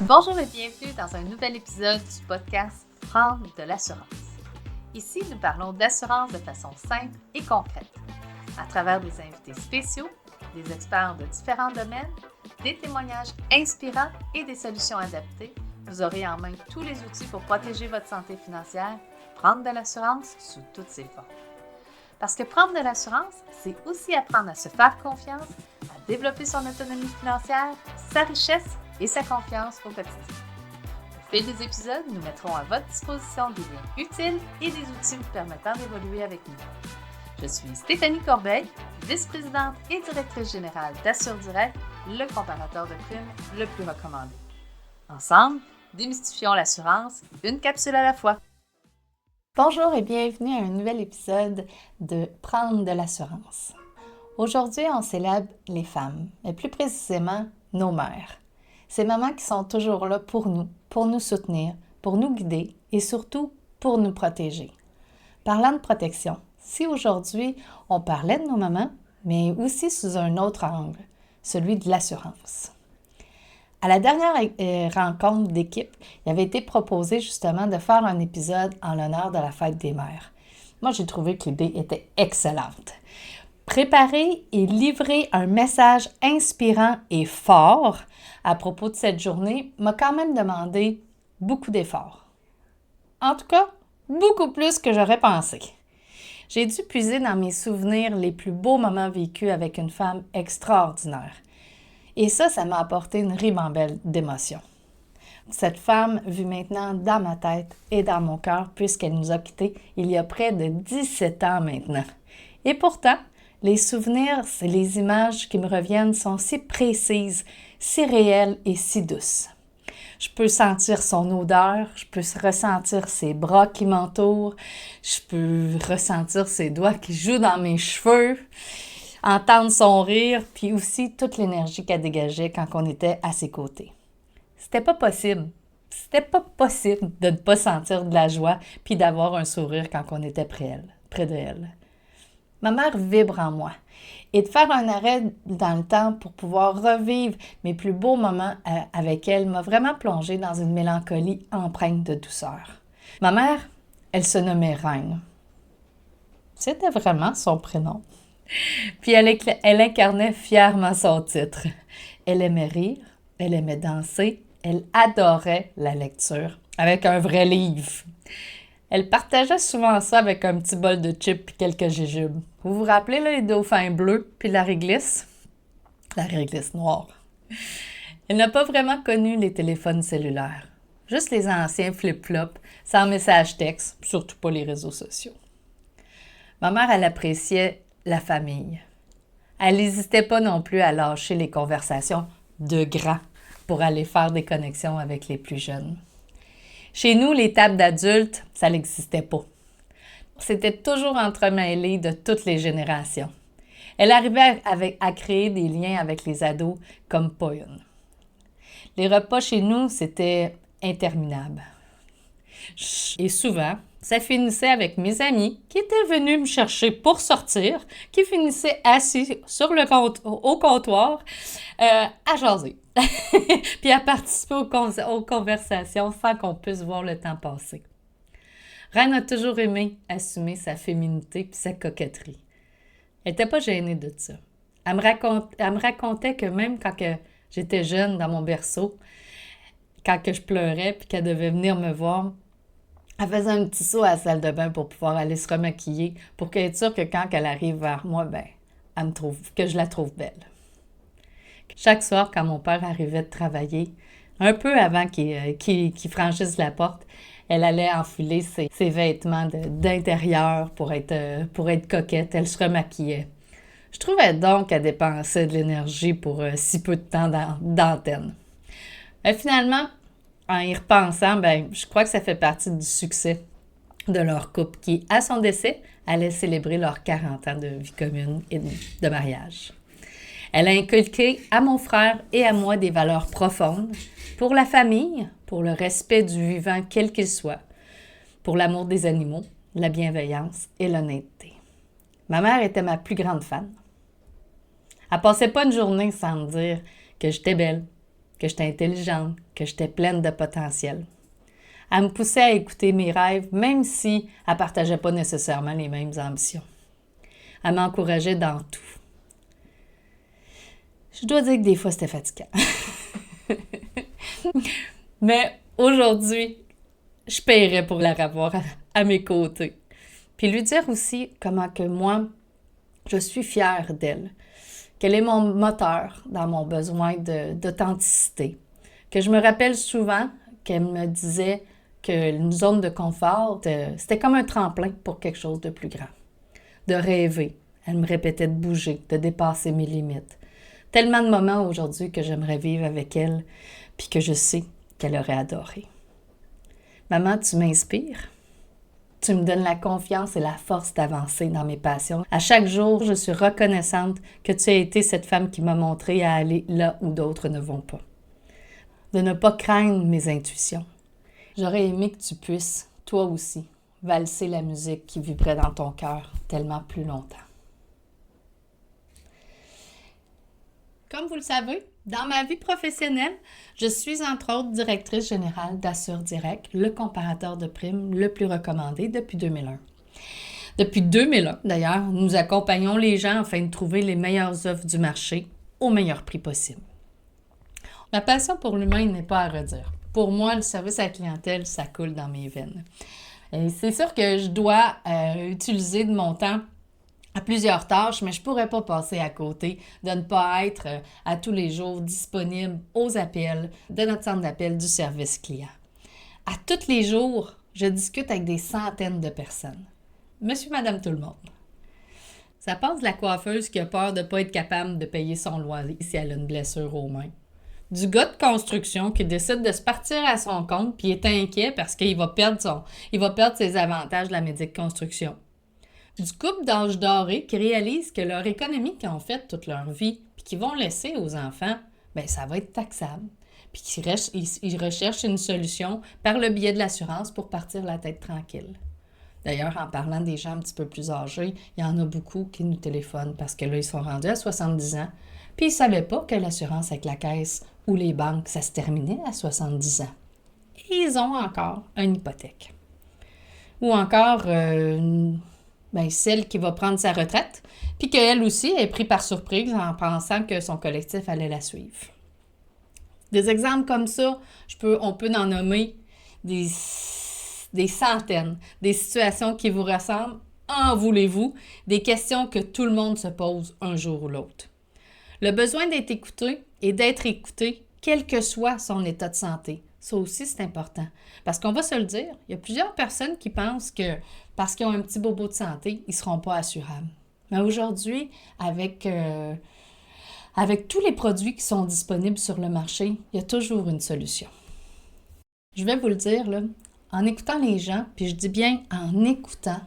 Bonjour et bienvenue dans un nouvel épisode du podcast Prendre de l'assurance. Ici, nous parlons d'assurance de façon simple et concrète, à travers des invités spéciaux, des experts de différents domaines, des témoignages inspirants et des solutions adaptées. Vous aurez en main tous les outils pour protéger votre santé financière, prendre de l'assurance sous toutes ses formes. Parce que prendre de l'assurance, c'est aussi apprendre à se faire confiance, à développer son autonomie financière, sa richesse et sa confiance au quotidien. Au fil des épisodes, nous mettrons à votre disposition des liens utiles et des outils vous permettant d'évoluer avec nous. Je suis Stéphanie Corbeil, vice-présidente et directrice générale d'AssureDirect, le comparateur de primes le plus recommandé. Ensemble, démystifions l'assurance, une capsule à la fois. Bonjour et bienvenue à un nouvel épisode de Prendre de l'assurance. Aujourd'hui, on célèbre les femmes, mais plus précisément nos mères. Ces mamans qui sont toujours là pour nous soutenir, pour nous guider et surtout pour nous protéger. Parlant de protection, si aujourd'hui on parlait de nos mamans, mais aussi sous un autre angle, celui de l'assurance. À la dernière rencontre d'équipe, il avait été proposé justement de faire un épisode en l'honneur de la fête des mères. Moi, j'ai trouvé que l'idée était excellente. Préparer et livrer un message inspirant et fort à propos de cette journée m'a quand même demandé beaucoup d'efforts. En tout cas, beaucoup plus que j'aurais pensé. J'ai dû puiser dans mes souvenirs les plus beaux moments vécus avec une femme extraordinaire. Et ça m'a apporté une ribambelle d'émotions. Cette femme vit maintenant dans ma tête et dans mon cœur puisqu'elle nous a quittés il y a près de 17 ans maintenant. Et pourtant, les souvenirs et les images qui me reviennent sont si précises, si réelles et si douces. Je peux sentir son odeur, je peux ressentir ses bras qui m'entourent, je peux ressentir ses doigts qui jouent dans mes cheveux, entendre son rire, puis aussi toute l'énergie qu'elle dégageait quand on était à ses côtés. C'était pas possible de ne pas sentir de la joie puis d'avoir un sourire quand on était près de elle. Ma mère vibre en moi. Et de faire un arrêt dans le temps pour pouvoir revivre mes plus beaux moments avec elle m'a vraiment plongée dans une mélancolie empreinte de douceur. Ma mère, elle se nommait Reine. C'était vraiment son prénom. Puis elle incarnait fièrement son titre. Elle aimait rire, elle aimait danser, elle adorait la lecture, avec un vrai livre. Elle partageait souvent ça avec un petit bol de chips et quelques jujubes. Vous vous rappelez là, les dauphins bleus puis la réglisse? La réglisse noire. Elle n'a pas vraiment connu les téléphones cellulaires. Juste les anciens flip-flops, sans message texte, surtout pas les réseaux sociaux. Ma mère, elle appréciait la famille. Elle n'hésitait pas non plus à lâcher les conversations de grands pour aller faire des connexions avec les plus jeunes. Chez nous, les tables d'adultes, ça n'existait pas. C'était toujours entremêlé de toutes les générations. Elle arrivait à créer des liens avec les ados comme pas une. Les repas chez nous, c'était interminable. Et souvent, ça finissait avec mes amis qui étaient venus me chercher pour sortir, qui finissaient assis au comptoir à jaser, puis à participer aux conversations sans qu'on puisse voir le temps passer. Reine a toujours aimé assumer sa féminité puis sa coquetterie. Elle n'était pas gênée de ça. Elle me racontait que même quand j'étais jeune dans mon berceau, quand je pleurais puis qu'elle devait venir me voir, elle faisait un petit saut à la salle de bain pour pouvoir aller se remaquiller, pour qu'elle soit sûre que quand elle arrive vers moi, que je la trouve belle. Chaque soir, quand mon père arrivait de travailler, un peu avant qu'il franchisse la porte, elle allait enfiler ses vêtements d'intérieur pour être coquette. Elle se remaquillait. Je trouvais donc qu'elle dépensait de l'énergie pour si peu de temps d'antenne. Finalement, en y repensant, je crois que ça fait partie du succès de leur couple qui, à son décès, allait célébrer leurs 40 ans de vie commune et de mariage. Elle a inculqué à mon frère et à moi des valeurs profondes pour la famille, pour le respect du vivant quel qu'il soit, pour l'amour des animaux, la bienveillance et l'honnêteté. Ma mère était ma plus grande fan. Elle passait pas une journée sans me dire que j'étais belle, que j'étais intelligente, que j'étais pleine de potentiel. Elle me poussait à écouter mes rêves, même si elle ne partageait pas nécessairement les mêmes ambitions. Elle m'encourageait dans tout. Je dois dire que des fois, c'était fatigant. Mais aujourd'hui, je paierais pour la revoir à mes côtés. Puis lui dire aussi comment que moi, je suis fière d'elle. Qu'elle est mon moteur dans mon besoin d'authenticité. Que je me rappelle souvent qu'elle me disait qu'une zone de confort, c'était comme un tremplin pour quelque chose de plus grand. De rêver. Elle me répétait de bouger, de dépasser mes limites. Tellement de moments aujourd'hui que j'aimerais vivre avec elle, puis que je sais qu'elle aurait adoré. Maman, tu m'inspires. Tu me donnes la confiance et la force d'avancer dans mes passions. À chaque jour, je suis reconnaissante que tu as été cette femme qui m'a montré à aller là où d'autres ne vont pas. De ne pas craindre mes intuitions. J'aurais aimé que tu puisses, toi aussi, valser la musique qui vibrait dans ton cœur tellement plus longtemps. Comme vous le savez, dans ma vie professionnelle, je suis entre autres directrice générale d'Assure Direct, le comparateur de primes le plus recommandé depuis 2001. Depuis 2001, d'ailleurs, nous accompagnons les gens afin de trouver les meilleures offres du marché au meilleur prix possible. Ma passion pour l'humain n'est pas à redire. Pour moi, le service à la clientèle, ça coule dans mes veines. Et c'est sûr que je dois utiliser de mon temps à plusieurs tâches, mais je ne pourrais pas passer à côté de ne pas être à tous les jours disponible aux appels de notre centre d'appel du service client. À tous les jours, je discute avec des centaines de personnes. Monsieur, madame, tout le monde. Ça passe de la coiffeuse qui a peur de ne pas être capable de payer son loyer si elle a une blessure aux mains. Du gars de construction qui décide de se partir à son compte puis est inquiet parce qu'il va perdre ses avantages de la médic construction. Du couple d'âge doré qui réalise que leur économie qu'ils ont faite toute leur vie puis qu'ils vont laisser aux enfants, bien, ça va être taxable. Puis qu'ils recherchent une solution par le biais de l'assurance pour partir la tête tranquille. D'ailleurs, en parlant des gens un petit peu plus âgés, il y en a beaucoup qui nous téléphonent parce que là, ils sont rendus à 70 ans puis ils ne savaient pas que l'assurance avec la caisse ou les banques, ça se terminait à 70 ans. Et ils ont encore une hypothèque. Ou encore celle qui va prendre sa retraite, puis qu'elle aussi est prise par surprise en pensant que son collectif allait la suivre. Des exemples comme ça, on peut en nommer des centaines, des situations qui vous ressemblent, en voulez-vous, des questions que tout le monde se pose un jour ou l'autre. Le besoin d'être écouté et d'être écouté, quel que soit son état de santé. Ça aussi, c'est important. Parce qu'on va se le dire, il y a plusieurs personnes qui pensent que parce qu'ils ont un petit bobo de santé, ils ne seront pas assurables. Mais aujourd'hui, avec tous les produits qui sont disponibles sur le marché, il y a toujours une solution. Je vais vous le dire, là, en écoutant les gens, puis je dis bien en écoutant,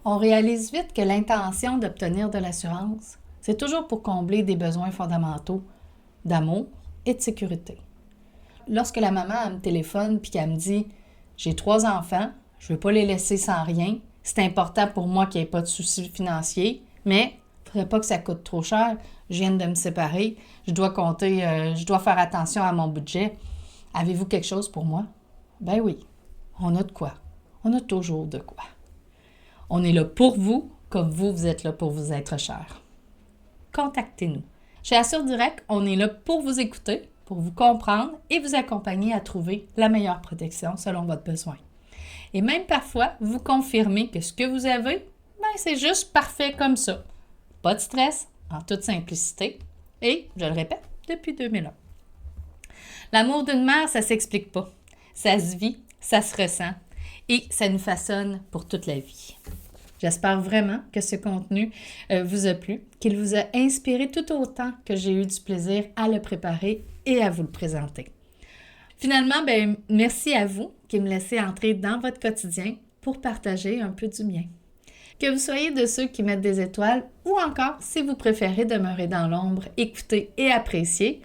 on réalise vite que l'intention d'obtenir de l'assurance, c'est toujours pour combler des besoins fondamentaux d'amour et de sécurité. Lorsque la maman elle me téléphone et qu'elle me dit « J'ai 3 enfants, je ne veux pas les laisser sans rien, c'est important pour moi qu'il n'y ait pas de soucis financiers, mais il ne faudrait pas que ça coûte trop cher, je viens de me séparer, je dois faire attention à mon budget. Avez-vous quelque chose pour moi? » Ben oui, on a de quoi. On a toujours de quoi. On est là pour vous, comme vous êtes là pour vous être cher. Contactez-nous. Chez Assure Direct, on est là pour vous écouter, pour vous comprendre et vous accompagner à trouver la meilleure protection selon votre besoin. Et même parfois, vous confirmer que ce que vous avez, c'est juste parfait comme ça. Pas de stress, en toute simplicité. Et, je le répète, depuis 2001. L'amour d'une mère, ça ne s'explique pas. Ça se vit, ça se ressent et ça nous façonne pour toute la vie. J'espère vraiment que ce contenu vous a plu, qu'il vous a inspiré tout autant que j'ai eu du plaisir à le préparer et à vous le présenter. Finalement, merci à vous qui me laissez entrer dans votre quotidien pour partager un peu du mien. Que vous soyez de ceux qui mettent des étoiles ou encore, si vous préférez demeurer dans l'ombre, écouter et apprécier,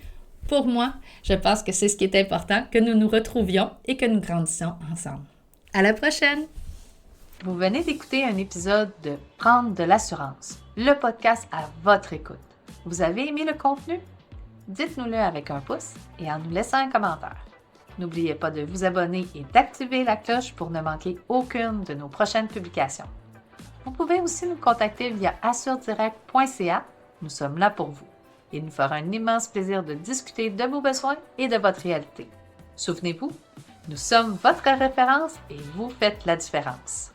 pour moi, je pense que c'est ce qui est important, que nous nous retrouvions et que nous grandissions ensemble. À la prochaine! Vous venez d'écouter un épisode de Prendre de l'assurance, le podcast à votre écoute. Vous avez aimé le contenu? dites-nous-le avec un pouce et en nous laissant un commentaire. N'oubliez pas de vous abonner et d'activer la cloche pour ne manquer aucune de nos prochaines publications. Vous pouvez aussi nous contacter via assuredirect.ca. Nous sommes là pour vous. Il nous fera un immense plaisir de discuter de vos besoins et de votre réalité. Souvenez-vous, nous sommes votre référence et vous faites la différence.